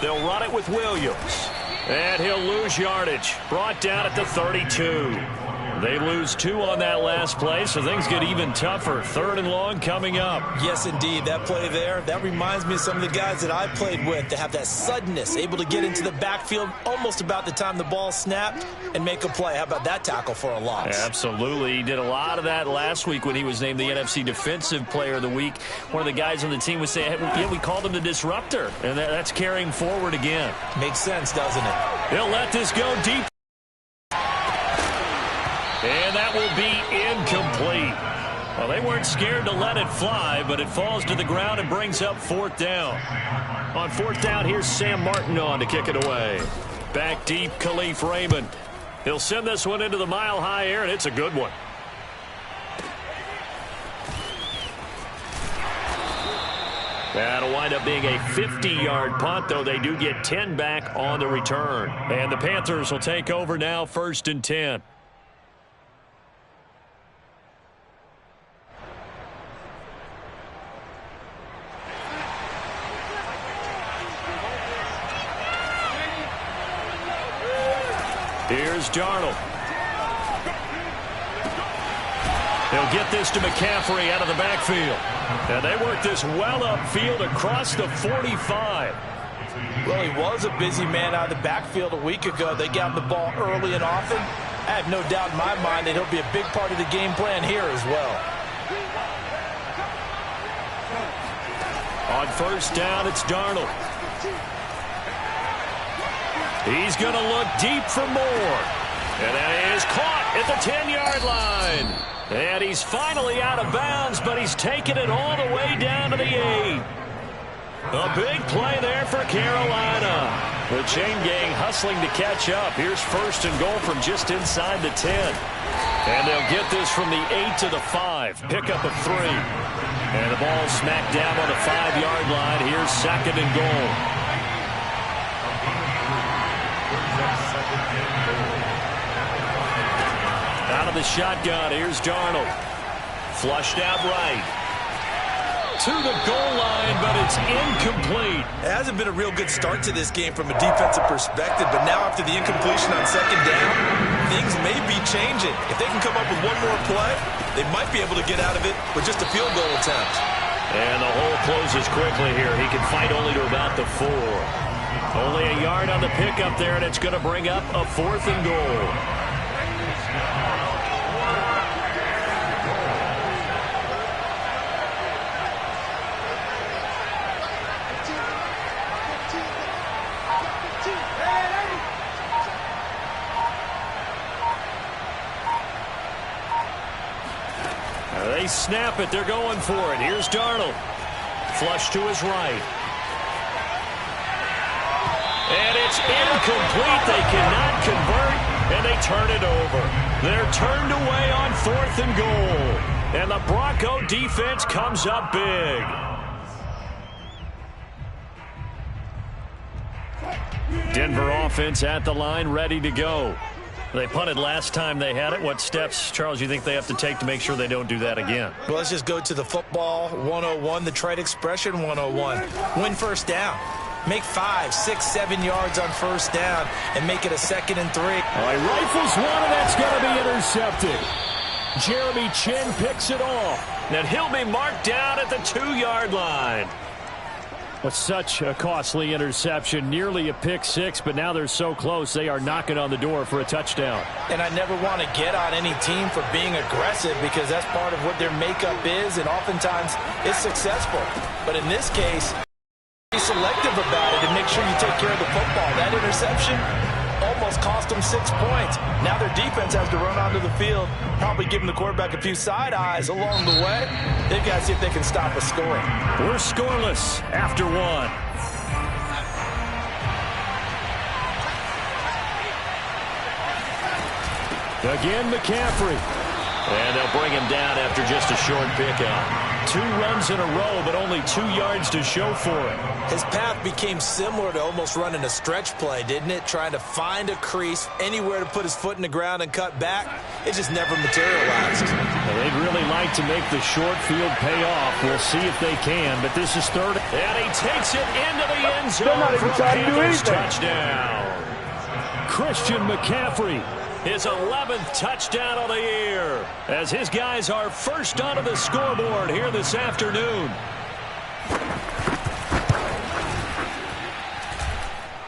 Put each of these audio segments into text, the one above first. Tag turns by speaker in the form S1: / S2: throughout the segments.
S1: They'll run it with Williams. And he'll lose yardage. Brought down at the 32. They lose 2 on that last play, so things get even tougher. 3rd and long coming up.
S2: Yes, indeed. That play there, that reminds me of some of the guys that I played with that have that suddenness, able to get into the backfield almost about the time the ball snapped and make a play. How about that tackle for a loss?
S1: Absolutely. He did a lot of that last week when he was named the NFC Defensive Player of the Week. One of the guys on the team was saying, yeah, we called him the disruptor, and that's carrying forward again.
S2: Makes sense, doesn't it?
S1: He'll let this go deep. And that will be incomplete. Well, they weren't scared to let it fly, but it falls to the ground and brings up 4th down. On 4th down, here's Sam Martin on to kick it away. Back deep, Khalif Raymond. He'll send this one into the mile-high air, and it's a good one. That'll wind up being a 50-yard punt, though they do get 10 back on the return. And the Panthers will take over now, 1st and 10. Here's Darnold. He'll get this to McCaffrey out of the backfield. And they work this well upfield across the 45.
S2: Well, he was a busy man out of the backfield a week ago. They got him the ball early and often. I have no doubt in my mind that he'll be a big part of the game plan here as well.
S1: On 1st down, it's Darnold. He's going to look deep for more. And that is caught at the 10-yard line. And he's finally out of bounds, but he's taken it all the way down to the 8. A big play there for Carolina. The chain gang hustling to catch up. Here's 1st and goal from just inside the 10. And they'll get this from the 8 to the 5. Pickup of 3. And the ball smacked down on the 5-yard line. Here's 2nd and goal. Out of the shotgun, here's Darnold. Flushed out right. To the goal line, but it's incomplete.
S2: It hasn't been a real good start to this game from a defensive perspective, but now after the incompletion on 2nd down, things may be changing. If they can come up with one more play, they might be able to get out of it with just a field goal attempt.
S1: And the hole closes quickly here. He can fight only to about the 4. Only a yard on the pickup there, and it's going to bring up a 4th and goal. They snap it. They're going for it. Here's Darnold. Flush to his right. And it's incomplete. They cannot convert, and they turn it over. They're turned away on 4th and goal. And the Bronco defense comes up big. Denver offense at the line, ready to go. They punted last time they had it. What steps, Charles, you think they have to take to make sure they don't do that again?
S2: Well, let's just go to the football 101, the trade expression 101. Win 1st down. Make 5, 6, 7 yards on 1st down and make it a 2nd and 3.
S1: All right, rifles one, and that's going to be intercepted. Jeremy Chin picks it off. And he'll be marked down at the 2-yard line. Well, such a costly interception, nearly a pick 6, but now they're so close they are knocking on the door for a touchdown.
S2: And I never want to get on any team for being aggressive because that's part of what their makeup is, and oftentimes it's successful. But in this case, be selective about it and make sure you take care of the football. That interception almost cost them 6 points. Now their defense has to run onto the field, probably giving the quarterback a few side eyes along the way. They've got to see if they can stop a score.
S1: We're scoreless after 1. Again, McCaffrey. And they'll bring him down after just a short pickup. 2 runs in a row, but only 2 yards to show for it.
S2: His path became similar to almost running a stretch play, didn't it? Trying to find a crease, anywhere to put his foot in the ground and cut back. It just never materialized.
S1: Well, they'd really like to make the short field pay off. We'll see if they can, but this is 3rd. And he takes it into the end zone.
S3: They're not even trying to do anything.
S1: Touchdown. Christian McCaffrey. His 11th touchdown of the year, as his guys are first onto the scoreboard here this afternoon.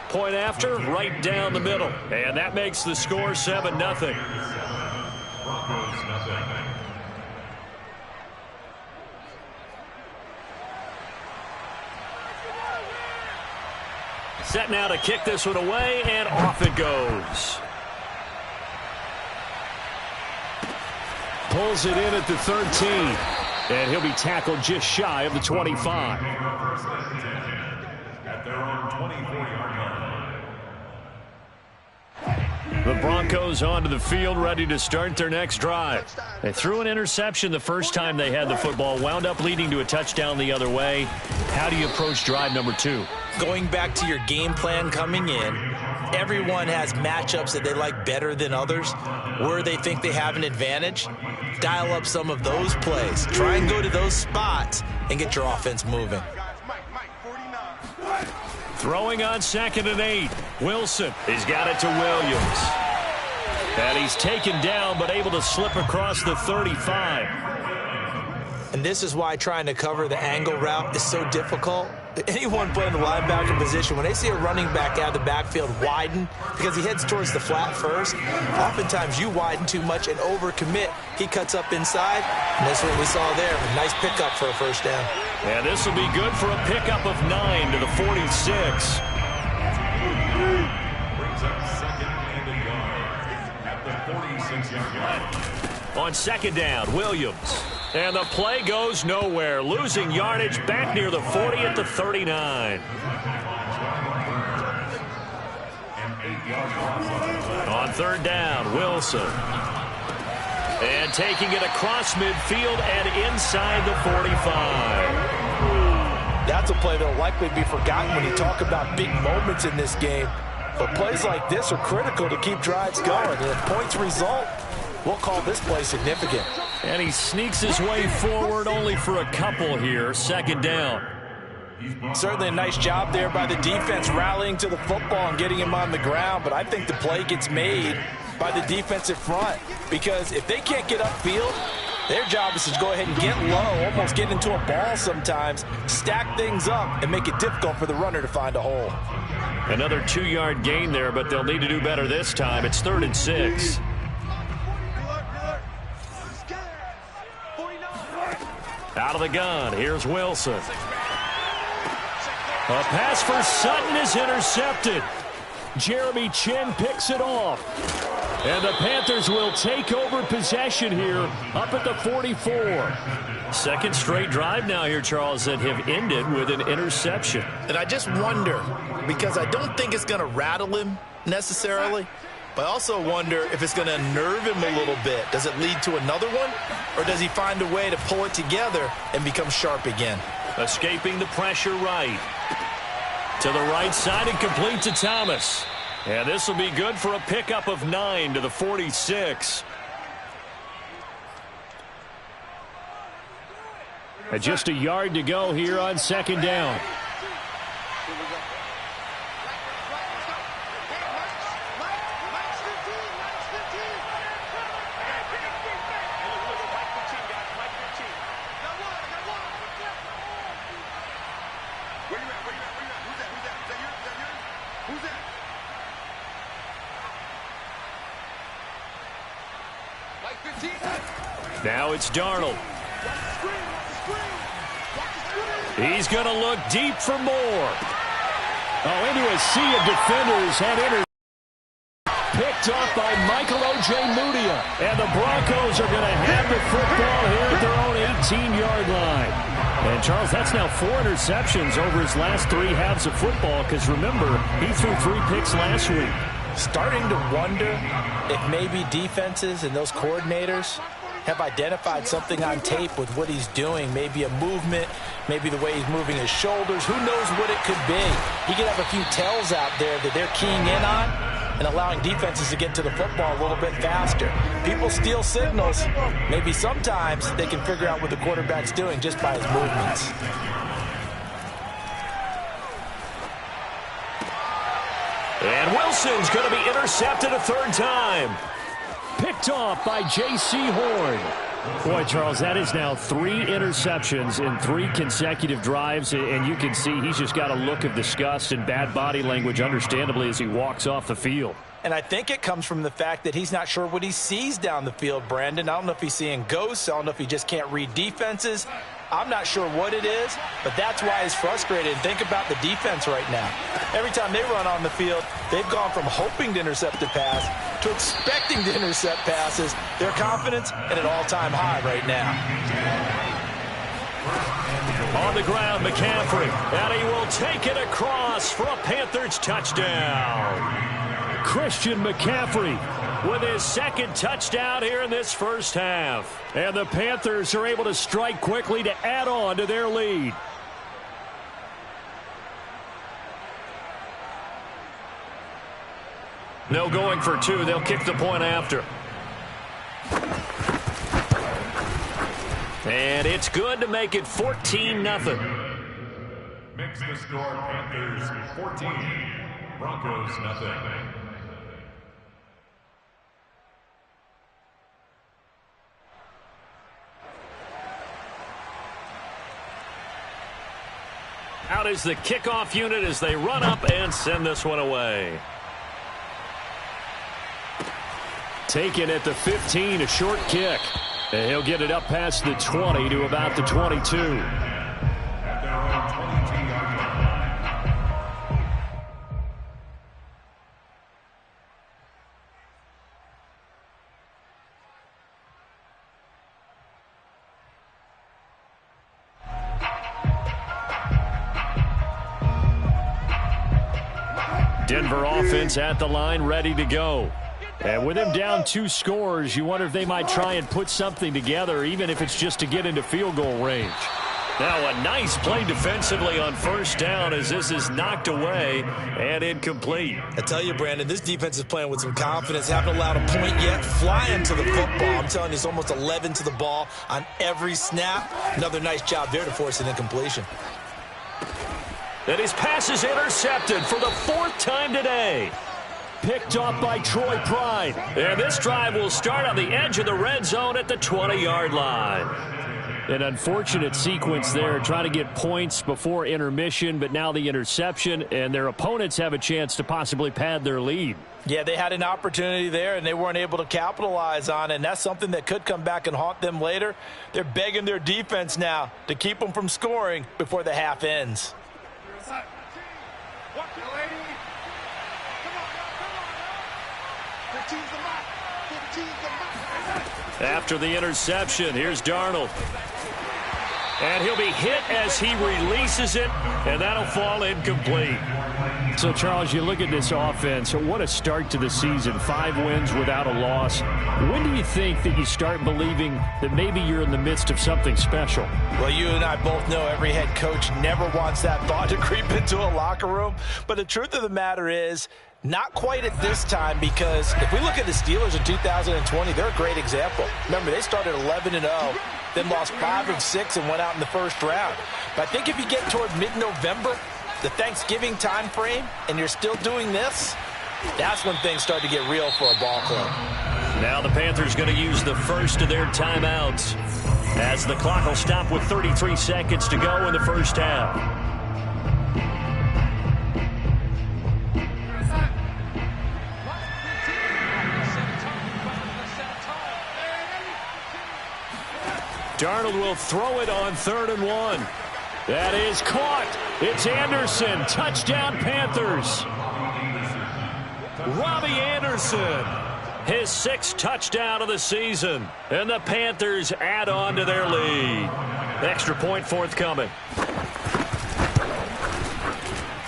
S1: Point after, right down the middle. And that makes the score 7-0. Set now to kick this one away, and off it goes. Pulls it in at the 13. And he'll be tackled just shy of the 25.
S4: At their own 24-yard line.
S1: The Broncos onto the field, ready to start their next drive. They threw an interception the first time they had the football, wound up leading to a touchdown the other way. How do you approach drive number 2?
S2: Going back to your game plan coming in, everyone has matchups that they like better than others, where they think they have an advantage. Dial up some of those plays. Try and go to those spots and get your offense moving.
S1: Throwing on 2nd and 8. Wilson. He's got it to Williams. And he's taken down, but able to slip across the 35.
S2: And this is why trying to cover the angle route is so difficult. Anyone playing the linebacker position, when they see a running back out of the backfield widen because he heads towards the flat first, oftentimes you widen too much and overcommit. He cuts up inside, and that's what we saw there. A nice pickup for a first down.
S1: And this will be good for a pickup of 9 to the 46.
S4: Brings up 2nd and a yard at the 46-yard line.
S1: On 2nd down, Williams. And the play goes nowhere. Losing yardage back near the 40 at the 39. On 3rd down, Wilson. And taking it across midfield and inside the 45.
S2: That's a play that will likely be forgotten when you talk about big moments in this game. But plays like this are critical to keep drives going. And if points result, we'll call this play significant.
S1: And he sneaks his way forward only for a couple here. 2nd down.
S2: Certainly a nice job there by the defense rallying to the football and getting him on the ground. But I think the play gets made by the defensive front, because if they can't get upfield, their job is to go ahead and get low, almost get into a ball sometimes, stack things up, and make it difficult for the runner to find a hole.
S1: Another 2-yard gain there, but they'll need to do better this time. It's 3rd and 6. Out of the gun, here's Wilson. A pass for Sutton is intercepted. Jeremy Chin picks it off. And the Panthers will take over possession here up at the 44. Second straight drive now here, Charles, that have ended with an interception.
S5: And I just wonder, because I don't think it's going to rattle him necessarily, but I also wonder if it's going to unnerve him a little bit. Does it lead to another one, or does he find a way to pull it together and become sharp again?
S1: Escaping the pressure right. To the right side and complete to Thomas. And this will be good for a pickup of 9 to the 46. And just a yard to go here on 2nd down. Now it's Darnold. He's going to look deep for more. Oh, into a sea of defenders. And picked off by Michael O.J. Mudia. And the Broncos are going to have the football here at their own 18-yard line. And, Charles, that's now 4 interceptions over his last 3 halves of football, because, remember, he threw 3 picks last week.
S2: Starting to wonder if maybe defenses and those coordinators have identified something on tape with what he's doing. Maybe a movement, maybe the way he's moving his shoulders. Who knows what it could be? He could have a few tells out there that they're keying in on and allowing defenses to get to the football a little bit faster. People steal signals. Maybe sometimes they can figure out what the quarterback's doing just by his movements.
S1: And Wilson's going to be intercepted a third time.
S3: Picked off by J.C. Horn. Boy, Charles, that is now 3 interceptions in 3 consecutive drives, and you can see he's just got a look of disgust and bad body language, understandably, as he walks off the field.
S2: And I think it comes from the fact that he's not sure what he sees down the field, Brandon. I don't know if he's seeing ghosts. I don't know if he just can't read defenses. I'm not sure what it is, but that's why he's frustrated. And think about the defense right now. Every time they run on the field, they've gone from hoping to intercept a pass to expecting to intercept passes. Their confidence at an all-time high right now.
S1: On the ground, McCaffrey, and he will take it across for a Panthers touchdown.
S3: Christian McCaffrey
S1: with his second touchdown here in this first half.
S3: And the Panthers are able to strike quickly to add on to their lead.
S1: No going for 2. They'll kick the point after. And it's good to make it 14-0.
S4: Makes the score Panthers 14, Broncos nothing.
S1: Out is the kickoff unit as they run up and send this one away.
S3: Taken at the 15, a short kick. And he'll get it up past the 20 to about the 22.
S4: At their own 22-yard line.
S3: Denver offense at the line, ready to go. And with him down 2 scores, you wonder if they might try and put something together, even if it's just to get into field goal range.
S1: Now a nice play defensively on first down as this is knocked away and incomplete.
S5: I tell you, Brandon, this defense is playing with some confidence. Haven't allowed a point yet. Flying to the football. I'm telling you, it's almost 11 to the ball on every snap. Another nice job there to force an incompletion.
S1: And his pass is intercepted for the 4th time today.
S3: Picked off by Troy Pride.
S1: And this drive will start on the edge of the red zone at the 20-yard line.
S3: An unfortunate sequence there, trying to get points before intermission, but now the interception, and their opponents have a chance to possibly pad their lead.
S2: Yeah, they had an opportunity there, and they weren't able to capitalize on it, and that's something that could come back and haunt them later. They're begging their defense now to keep them from scoring before the half ends.
S1: After the interception, here's Darnold. And he'll be hit as he releases it, and that'll fall incomplete.
S3: So, Charles, you look at this offense, what a start to the season. 5 wins without a loss. When do you think that you start believing that maybe you're in the midst of something special?
S2: Well, you and I both know every head coach never wants that thought to creep into a locker room. But the truth of the matter is, not quite at this time, because if we look at the Steelers in 2020, they're a great example. Remember, they started 11-0, then lost 5 of 6 and went out in the first round. But I think if you get toward mid-November, the Thanksgiving time frame, and you're still doing this, that's when things start to get real for a ball club.
S1: Now the Panthers going to use the first of their timeouts as the clock will stop with 33 seconds to go in the first half. Darnold will throw it on 3rd and 1. That is caught. It's Anderson. Touchdown, Panthers. Robbie Anderson. His 6th touchdown of the season. And the Panthers add on to their lead. Extra point forthcoming.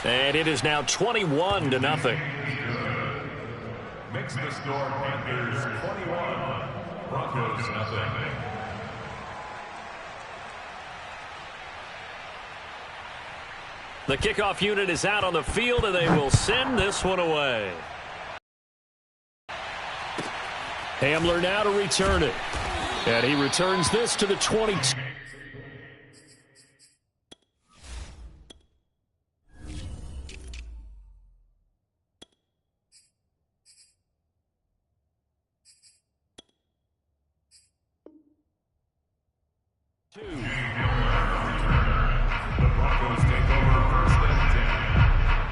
S1: And it is now 21-0.
S4: Makes the score Panthers 21, Broncos nothing.
S1: The kickoff unit is out on the field, and they will send this one away.
S3: Hamler now to return it. And he returns this to the 22.
S4: The Broncos take over first and 10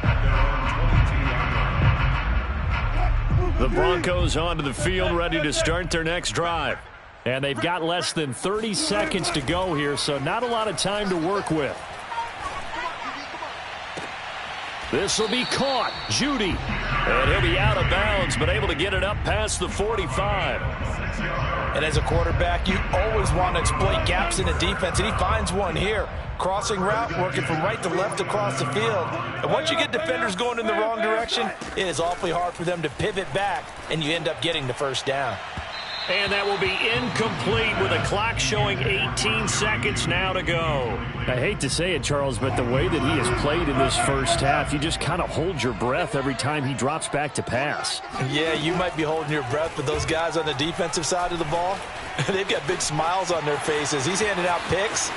S4: at their own 22-yard line.
S3: The Broncos onto the field, ready to start their next drive. And they've got less than 30 seconds to go here, so not a lot of time to work with. This will be caught. Judy. And he'll be out of bounds, but able to get it up past the 45.
S2: And as a quarterback, you always want to exploit gaps in the defense, and he finds one here. Crossing route, working from right to left across the field. And once you get defenders going in the wrong direction, it is awfully hard for them to pivot back, and you end up getting the first down.
S1: And that will be incomplete with a clock showing 18 seconds now to go.
S3: I hate to say it, Charles, but the way that he has played in this first half, you just kind of hold your breath every time he drops back to pass.
S2: Yeah, you might be holding your breath, but those guys on the defensive side of the ball, they've got big smiles on their faces. He's handing out picks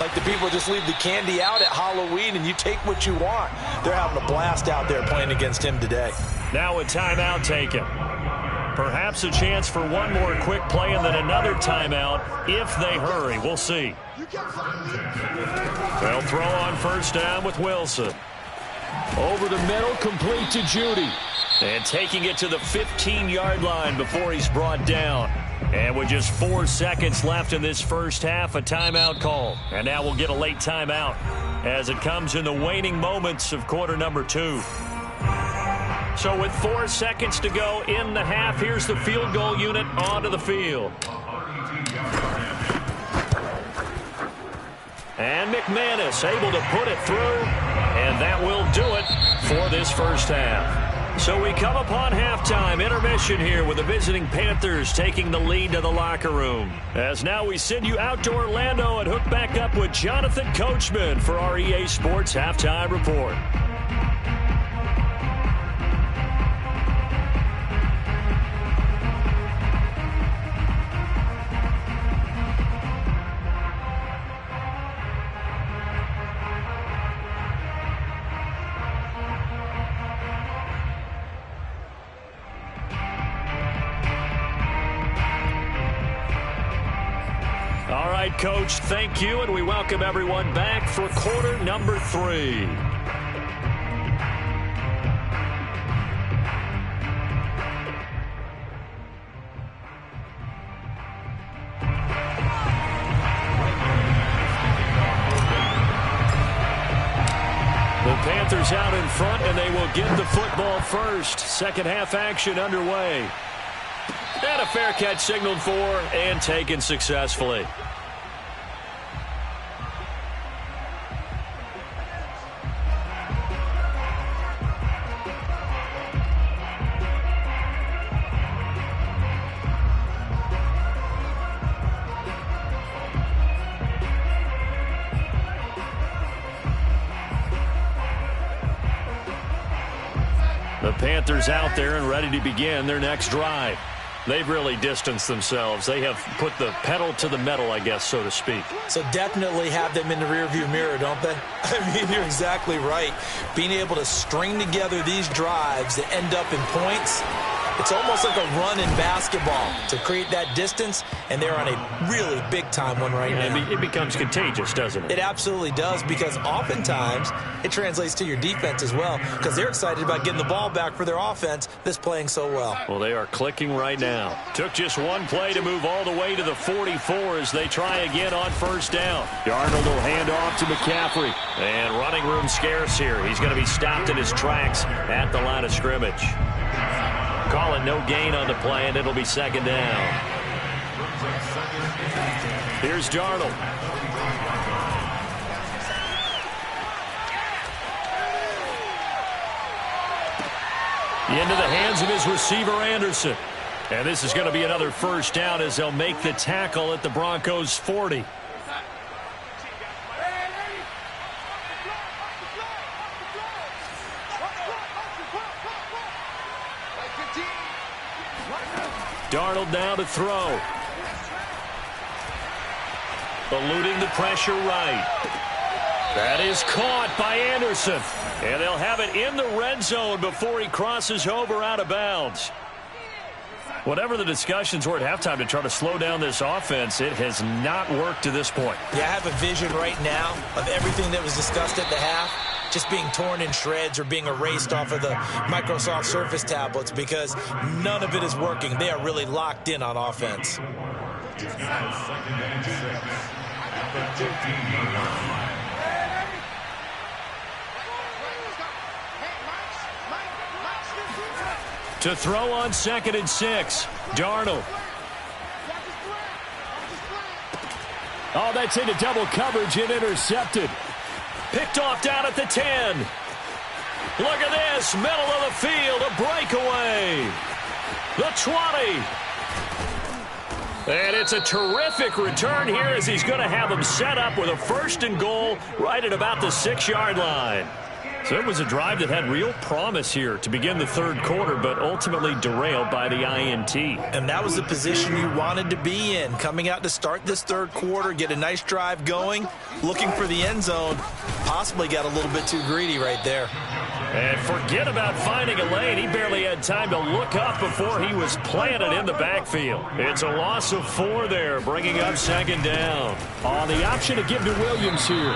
S2: like the people just leave the candy out at Halloween and you take what you want. They're having a blast out there playing against him today.
S1: Now a timeout taken. Perhaps a chance for one more quick play and then another timeout if they hurry. We'll see. They'll throw on first down with Wilson.
S3: Over the middle, complete to Judy.
S1: And taking it to the 15-yard line before he's brought down. And with just 4 seconds left in this first half, a timeout call. And now we'll get a late timeout as it comes in the waning moments of quarter number 2. So with 4 seconds to go in the half, here's the field goal unit onto the field. And McManus able to put it through, and that will do it for this first half. So we come upon halftime intermission here with the visiting Panthers taking the lead to the locker room. As now we send you out to Orlando and hook back up with Jonathan Coachman for our EA Sports Halftime Report. All right, Coach, thank you, and we welcome everyone back for quarter number 3. The Panthers out in front, and they will get the football first. Second half action underway. And a fair catch signaled for and taken successfully. The Panthers out there and ready to begin their next drive. They've really distanced themselves. They have put the pedal to the metal, I guess, so to speak.
S2: So definitely have them in the rearview mirror, don't they? I mean, you're exactly right. Being able to string together these drives that end up in points, it's almost like a run in basketball to create that distance, and they're on a really big-time one right now.
S1: It becomes contagious, doesn't it?
S2: It absolutely does, because oftentimes it translates to your defense as well, because they're excited about getting the ball back for their offense that's playing so well.
S1: Well, they are clicking right now. Took just one play to move all the way to the 44 as they try again on first down.
S3: Darnold will hand off to McCaffrey.
S1: And running room scarce here. He's going to be stopped in his tracks at the line of scrimmage. Calling no gain on the play, and it'll be second down. Here's Darnold. Into the hands of his receiver, Anderson. And this is going to be another first down as they'll make the tackle at the Broncos' 40. Darnold now to throw. Eluding the pressure right. That is caught by Anderson. And they'll have it in the red zone before he crosses over out of bounds. Whatever the discussions were at halftime to try to slow down this offense, it has not worked to this point.
S2: Yeah, I have a vision right now of everything that was discussed at the half just being torn in shreds or being erased off of the Microsoft Surface tablets because none of it is working. They are really locked in on offense.
S1: To throw on 2nd and 6, Darnold.
S3: Oh, that's into double coverage and intercepted.
S1: Picked off down at the 10. Look at this, middle of the field, a breakaway. The 20. And it's a terrific return here as he's going to have them set up with a 1st and goal right at about the 6-yard line. So it was a drive that had real promise here to begin the 3rd quarter, but ultimately derailed by the INT.
S2: And that was the position you wanted to be in, coming out to start this 3rd quarter, get a nice drive going, looking for the end zone. Possibly got a little bit too greedy right there.
S1: And forget about finding a lane. He barely had time to look up before he was planted in the backfield. It's a loss of 4 there, bringing up 2nd down.
S3: On the option to give to Williams here.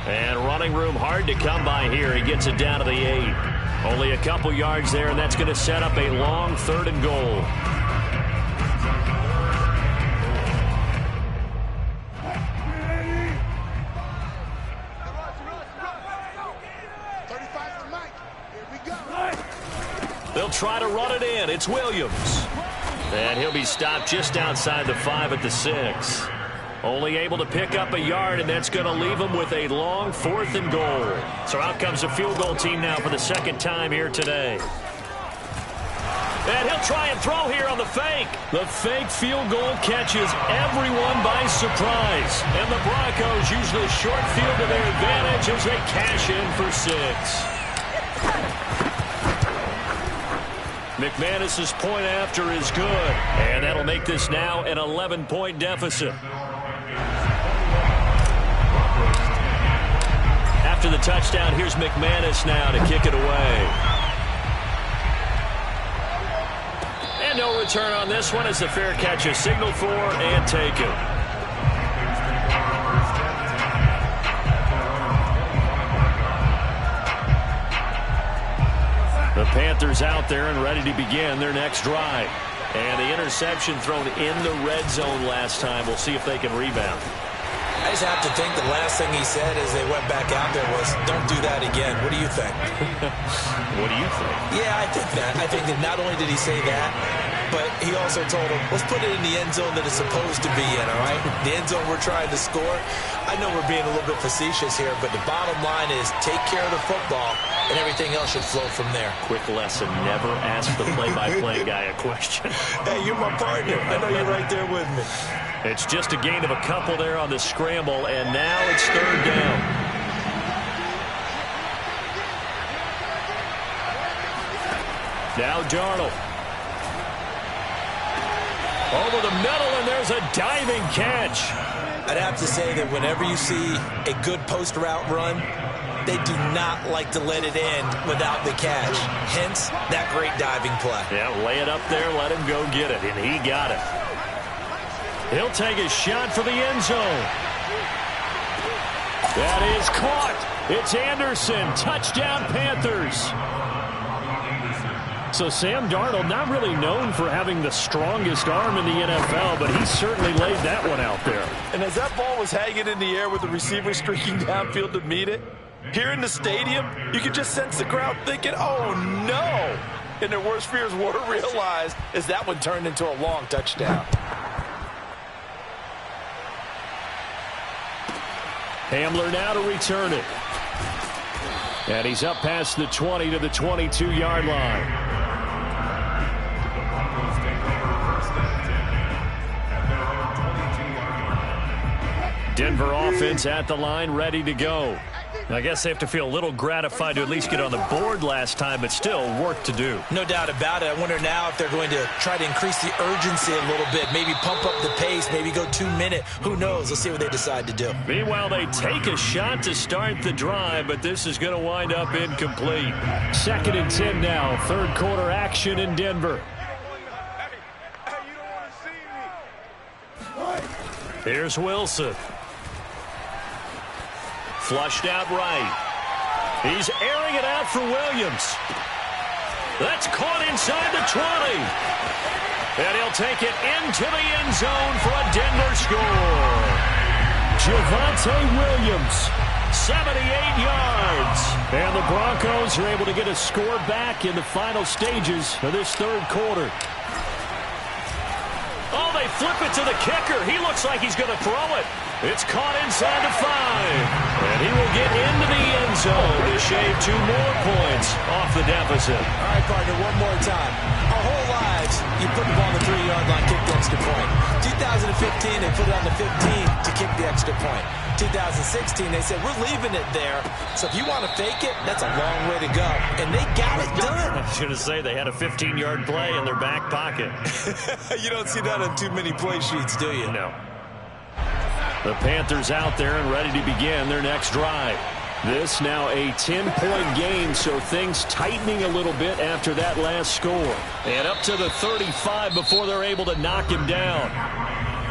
S1: And running room hard to come by here. He gets it down to the 8. Only a couple yards there, and that's going to set up a long 3rd and goal. They'll try to run it in. It's Williams. And he'll be stopped just outside the 5 at the 6. Only able to pick up a yard, and that's going to leave him with a long 4th and goal. So out comes the field goal team now for the 2nd time here today. And he'll try and throw here on the fake. The fake field goal catches everyone by surprise. And the Broncos use the short field to their advantage as they cash in for 6. McManus's point after is good. And that'll make this now an 11-point deficit. After the touchdown, here's McManus now to kick it away. And no return on this one as the fair catch is signaled for and taken. The Panthers out there and ready to begin their next drive. And the interception thrown in the red zone last time. We'll see if they can rebound.
S2: I just have to think the last thing he said as they went back out there was, don't do that again. What do you think?
S1: What do you think?
S2: Yeah, I think that. I think that not only did he say that, but he also told him, let's put it in the end zone that it's supposed to be in, all right? The end zone we're trying to score. I know we're being a little bit facetious here, but the bottom line is take care of the football, and everything else should flow from there.
S1: Quick lesson, never ask the play-by-play guy a question.
S2: Hey, you're my partner. I know you're right there with me.
S1: It's just a gain of a couple there on the scramble, and now it's 3rd down. Now Darnold. Over the middle, and there's a diving catch.
S2: I'd have to say that whenever you see a good post route run, they do not like to let it end without the catch. Hence, that great diving play.
S1: Yeah, lay it up there, let him go get it, and he got it. He'll take a shot for the end zone. That is caught. It's Anderson. Touchdown, Panthers. So Sam Darnold, not really known for having the strongest arm in the NFL, but he certainly laid that one out there.
S5: And as that ball was hanging in the air with the receiver streaking downfield to meet it, here in the stadium, you could just sense the crowd thinking, oh, no. And their worst fears were realized as that one turned into a long touchdown.
S3: Hamler now to return it. And he's up past the 20 to the 22-yard line. Denver offense at the line, ready to go. I guess they have to feel a little gratified to at least get on the board last time, but still work to do.
S2: No doubt about it. I wonder now if they're going to try to increase the urgency a little bit, maybe pump up the pace, maybe go 2-minute. Who knows? Let's see what they decide to do.
S3: Meanwhile, they take a shot to start the drive, but this is going to wind up incomplete. 2nd and 10 now, third quarter action in Denver. Here's Wilson. Flushed out right. He's airing it out for Williams. That's caught inside the 20. And he'll take it into the end zone for a Denver score. Javonte Williams, 78 yards. And the Broncos are able to get a score back in the final stages of this third quarter. Oh, they flip it to the kicker. He looks like he's going to throw it. It's caught inside the 5. And he will get into the end zone to shave 2 more points off the deficit.
S2: All right, partner, one more time. Our whole lives, you put the ball on the 3-yard line, kick the extra point. 2015, they put it on the 15 to kick the extra point. 2016, they said, we're leaving it there. So if you want to fake it, that's a long way to go. And they got it done.
S3: I was going to say they had a 15-yard play in their back pocket.
S2: You don't see that on too many play sheets, do you?
S3: No. The Panthers out there and ready to begin their next drive. This now a 10-point game, so things tightening a little bit after that last score. And up to the 35 before they're able to knock him down.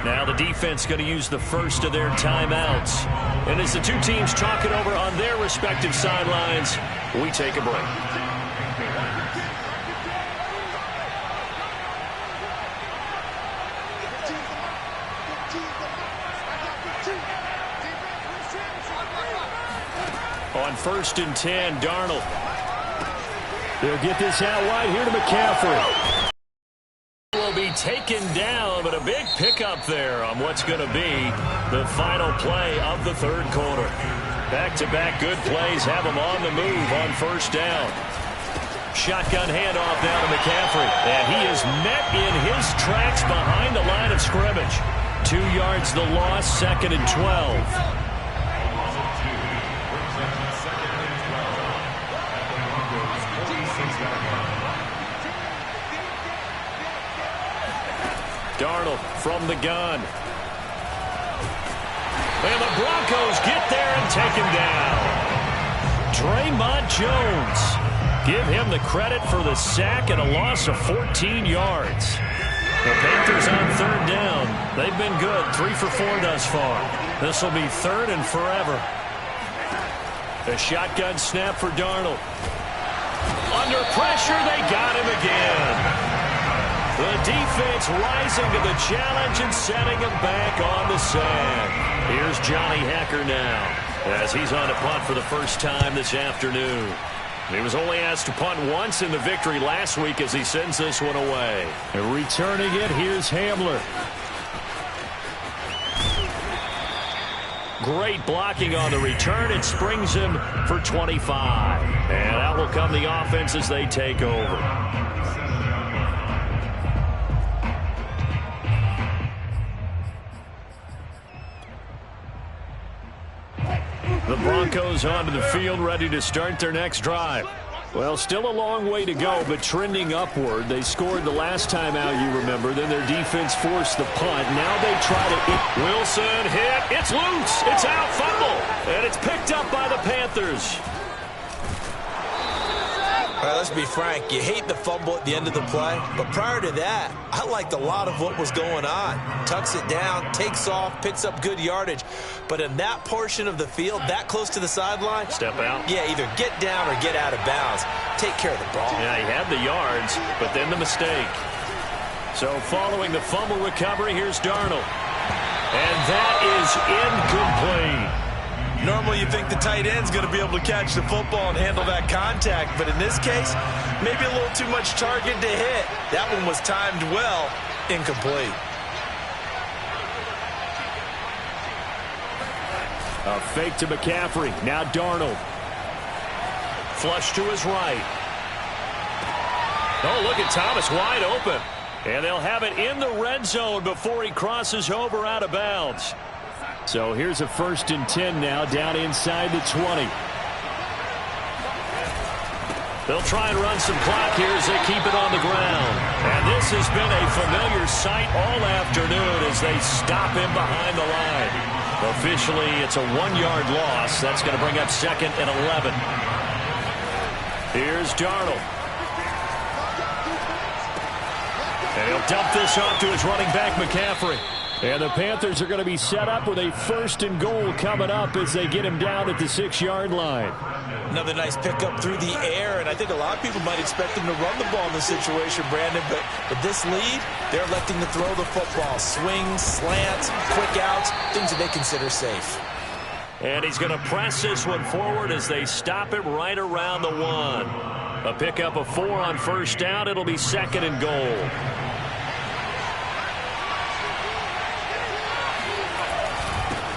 S3: Now the defense going to use the first of their timeouts. And as the two teams talk it over on their respective sidelines, we take a break. On 1st and 10, Darnold. They'll get this out wide here to McCaffrey. Will be taken down, but a big pickup there on what's going to be the final play of the third quarter. Back-to-back good plays have him on the move on 1st down. Shotgun handoff now to McCaffrey, and he is met in his tracks behind the line of scrimmage. 2 yards the loss, 2nd and 12. Darnold from the gun. And the Broncos get there and take him down. Draymond Jones. Give him the credit for the sack and a loss of 14 yards. The Panthers on 3rd down. They've been good, 3 for 4 thus far. This will be 3rd and forever. A shotgun snap for Darnold. Under pressure, they got him again. The defense rising to the challenge and setting him back on the sand. Here's Johnny Hekker now as he's on to punt for the first time this afternoon. He was only asked to punt once in the victory last week as he sends this one away. And returning it, here's Hamler. Great blocking on the return. It springs him for 25. And out will come the offense as they take over. The Broncos onto the field, ready to start their next drive. Well, still a long way to go, but trending upward. They scored the last time out, you remember. Then their defense forced the punt. Now they try to... Wilson hit. It's loose. It's out. Fumble. And it's picked up by the Panthers.
S2: All right, let's be frank. You hate the fumble at the end of the play, but prior to that, I liked a lot of what was going on. Tucks it down, takes off, picks up good yardage. But in that portion of the field, that close to the sideline,
S3: step out.
S2: Yeah, either get down or get out of bounds. Take care of the ball.
S3: Yeah, he had the yards, but then the mistake. So following the fumble recovery, here's Darnold. And that is incomplete.
S5: Normally you think the tight end's going to be able to catch the football and handle that contact, but in this case, maybe a little too much target to hit. That one was timed well, incomplete.
S3: A fake to McCaffrey. Now Darnold. Flush to his right. Oh, look at Thomas wide open. And they'll have it in the red zone before he crosses over out of bounds. So here's a 1st and 10 now, down inside the 20.
S1: They'll try and run some clock here as they keep it on the ground. And this has been a familiar sight all afternoon as they stop him behind the line. Officially, it's a 1-yard loss. That's going to bring up 2nd and 11. Here's Darnold. And he'll dump this off to his running back, McCaffrey.
S3: And the Panthers are going to be set up with a 1st and goal coming up as they get him down at the 6-yard line.
S2: Another nice pickup through the air, and I think a lot of people might expect him to run the ball in this situation, Brandon, but with this lead, they're electing to throw the football. Swings, slants, quick outs, things that they consider safe.
S1: And he's going to press this one forward as they stop him right around the 1. A pickup of 4 on 1st down. It'll be 2nd and goal.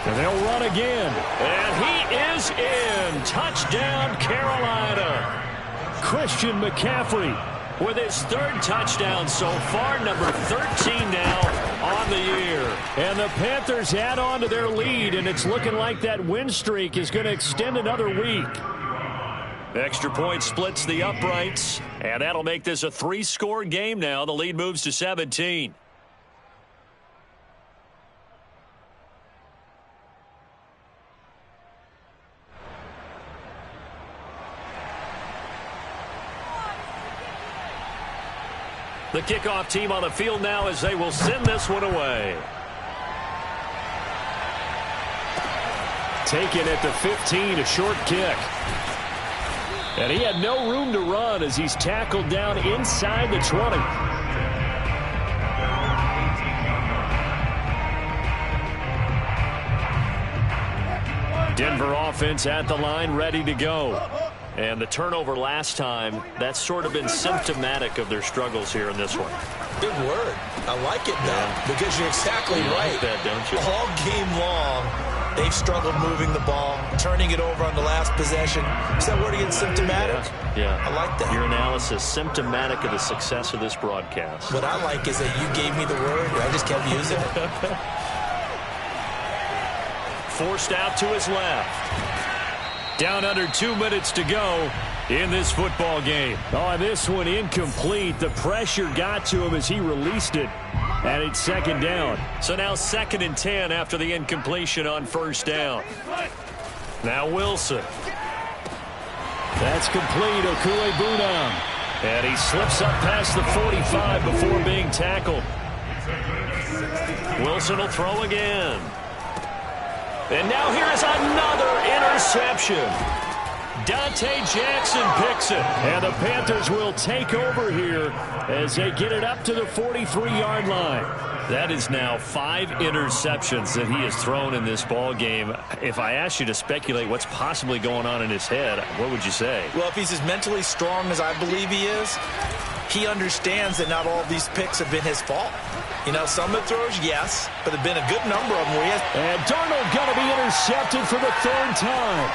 S3: And they'll run again.
S1: And he is in. Touchdown, Carolina.
S3: Christian McCaffrey
S1: with his 3rd touchdown so far, number 13 now on the year.
S3: And the Panthers add on to their lead, and it's looking like that win streak is going to extend another week.
S1: Extra point splits the uprights, and that'll make this a 3-score game now. The lead moves to 17. The kickoff team on the field now as they will send this one away.
S3: Taken at the 15, a short kick. And he had no room to run as he's tackled down inside the 20. Denver offense at the line, ready to go. And the turnover last time, that's sort of been symptomatic of their struggles here in this one.
S2: Good word. I like it, though, because you're exactly right.
S1: Like that, don't you?
S2: All game long, they've struggled moving the ball, turning it over on the last possession. Is that word again, symptomatic?
S1: Yeah.
S2: I like that.
S1: Your analysis, symptomatic of the success of this broadcast.
S2: What I like is that you gave me the word, and I just kept using it.
S1: Forced out to his left. Down under 2 minutes to go in this football game.
S3: Oh, and this one incomplete. The pressure got to him as he released it. And it's 2nd down.
S1: So now 2nd and 10 after the incompletion on 1st down. Now Wilson.
S3: That's complete. Okuegbunam.
S1: And he slips up past the 45 before being tackled. Wilson will throw again. And now here is another interception. Dante Jackson picks it.
S3: And the Panthers will take over here as they get it up to the 43-yard line.
S1: That is now 5 interceptions that he has thrown in this ball game. If I asked you to speculate what's possibly going on in his head, what would you say?
S2: Well, if he's as mentally strong as I believe he is, he understands that not all of these picks have been his fault. You know, some of the throws, yes, but there have been a good number of them where he has.
S3: And Darnold going to be intercepted for the 3rd time.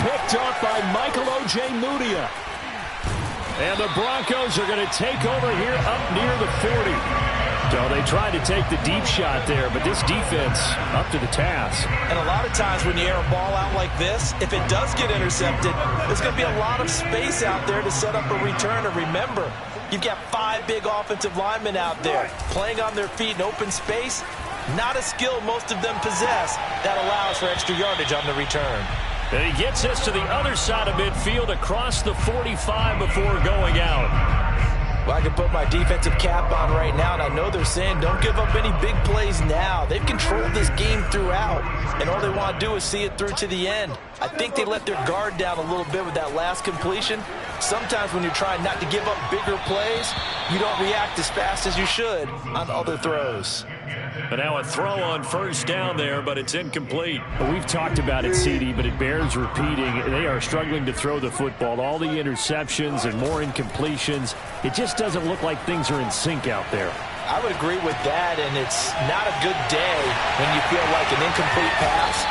S3: Picked up by Michael Ojemudia. And the Broncos are going to take over here up near the 40. So they tried to take the deep shot there, but this defense up to the task.
S2: And a lot of times when you air a ball out like this, if it does get intercepted, there's going to be a lot of space out there to set up a return. And remember, you've got 5 big offensive linemen out there playing on their feet in open space. Not a skill most of them possess that allows for extra yardage on the return.
S1: And he gets us to the other side of midfield across the 45 before going out.
S2: Well, I can put my defensive cap on right now, and I know they're saying don't give up any big plays now. They've controlled this game throughout, and all they want to do is see it through to the end. I think they let their guard down a little bit with that last completion. Sometimes when you're trying not to give up bigger plays, you don't react as fast as you should on other throws.
S1: And now a throw on 1st down there, but it's incomplete.
S3: Well, we've talked about it, CD, but it bears repeating. They are struggling to throw the football. All the interceptions and more incompletions. It just doesn't look like things are in sync out there.
S2: I would agree with that, and it's not a good day when you feel like an incomplete pass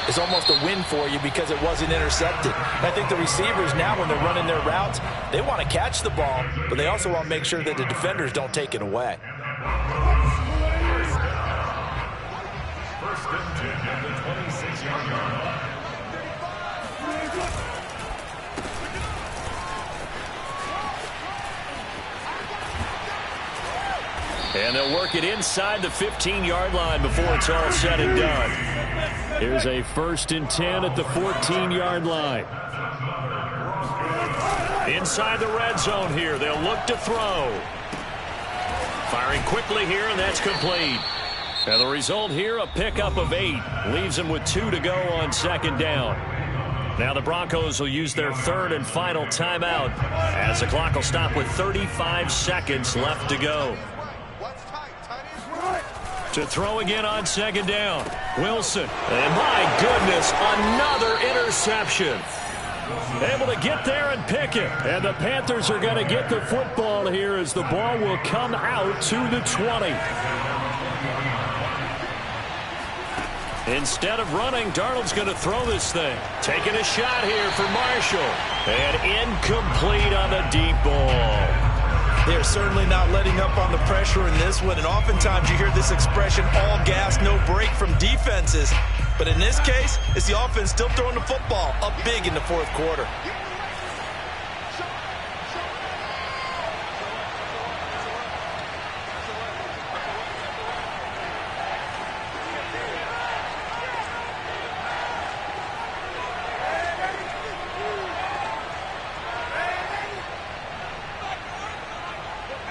S2: is almost a win for you because it wasn't intercepted. And I think the receivers now, when they're running their routes, they want to catch the ball, but they also want to make sure that the defenders don't take it away.
S4: First and 10 at the 26-yard line.
S1: And they'll work it inside the 15-yard line before it's all said and done.
S3: Here's a 1st and 10 at the 14-yard line.
S1: Inside the red zone here. They'll look to throw. Firing quickly here, and that's complete. And the result here, a pickup of 8. Leaves them with 2 to go on 2nd down. Now the Broncos will use their 3rd and final timeout as the clock will stop with 35 seconds left to go. To throw again on 2nd down. Wilson. And my goodness, another interception. Able to get there and pick it. And the Panthers are going to get the football here as the ball will come out to the 20. Instead of running, Darnold's going to throw this thing. Taking a shot here for Marshall. And incomplete on the deep ball.
S2: They're certainly not letting up on the pressure in this one, and oftentimes you hear this expression, all gas, no break from defenses. But in this case, it's the offense still throwing the football up big in the 4th quarter.